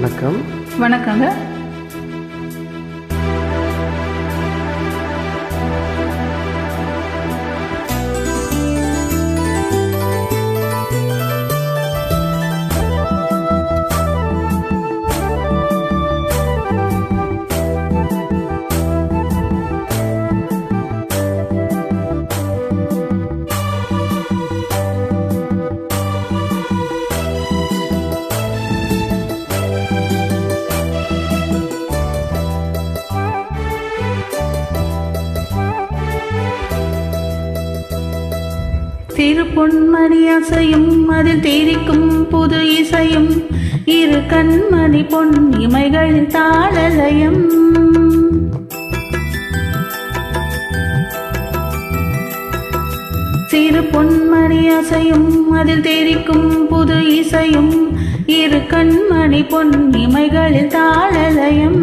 வணக்கம். வணக்கங்க. சிறு பொன்மணி அசையும் அதில் தேரிக்கும் புது இசையும் இரு கண்மணி பொன் இமைகளில் தாளலயம். சிறு பொன்மணி அசையும் அதில் தேரிக்கும் புது இசையும் இரு கண்மணி பொன் இமைகளில் தாளலயம்.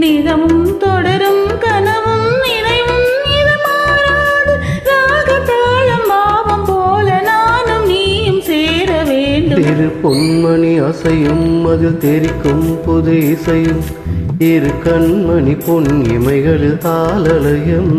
நிதமும் தொடரும் கனவும் நினைவும் இது மாறாது ராகதாளம் பாவம் போல நானும் நீயும் சேர வேண்டும். சிறு பொன்மணி அசையும் அதில் தெரிக்கும் புது இசையும் இரு கண்மணி பொன் இமைகளில் தாளலயம்.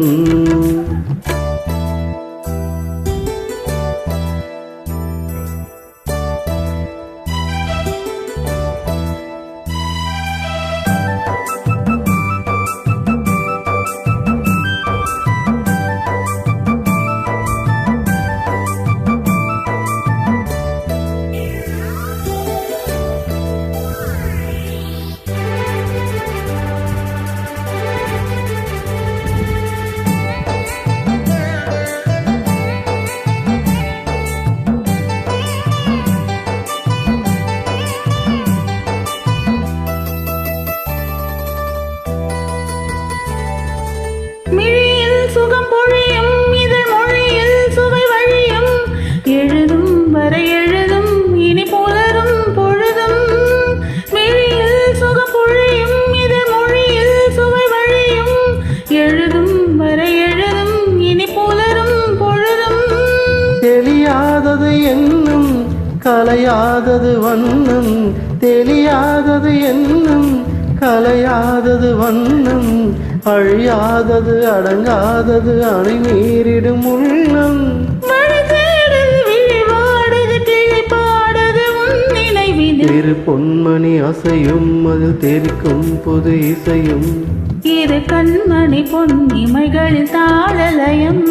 மிழியில் சுகம் பொழியும் இதழ் மொழியில் சுவை வழியும் எழுதும் வரை எழுதும் இனி புலரும் பொழுதும். மிழியில் சுகம் பொழியும் இதழ் மொழியில் சுவை வழியும் எழுதும் வரை எழுதும் இனி புலரும் பொழுதும். தெரியாதது என்னும் கலையாதது வண்ணம், தெரியாதது என்னும் கலையாதது வண்ணம், அழியாதது அடங்காதது அணை மீறிடும் உள்ளம். இரு பொன்மணி அசையும் அதில் தெரிக்கும் புது இசையும் இரு கண்மணி பொன் இமைகளில் தாளலயம்.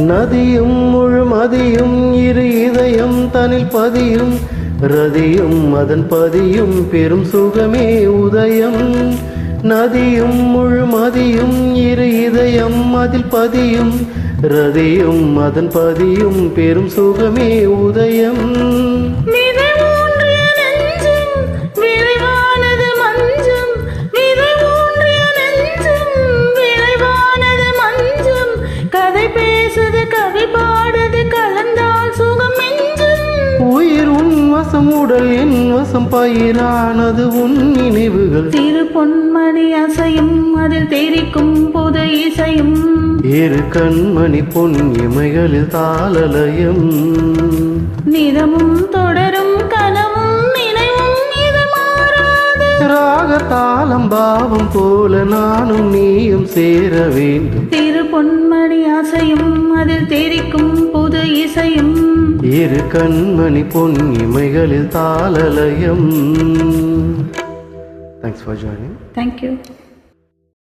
நதியும் முழுமதியும் இரு இதயம் தனில் பதியும் ரதியும் அதன் பதியும் பெரும் சுகமே உதயம். நதியும் முழுமதியும் இரு இதயம் அதில் பதியும் ரதியும் அதன் பதியும் பெரும் சுகமே உதயம். உயிர் உன் வசம் உடல் என் வசம் பயிரானது உன் நினைவுகள். சிறு பொன்மணி அசையும் அதில் தெரிக்கும் புது இசையும் இரு கண்மணி பொன் இமைகளில் தாளலயம். நிதமும் தொடரும் கனவும் நினைவும் இது மாறாது ராகதாளம் பாவம் போல நானும் நீயும் சேர வேண்டும். சிறு பொன்மணி அசையும் அதில் தெரிக்கும் புது இசையும் இரு கண்மணி பொன் இமைகளில் தாளலயம். Thanks for joining. Thank you.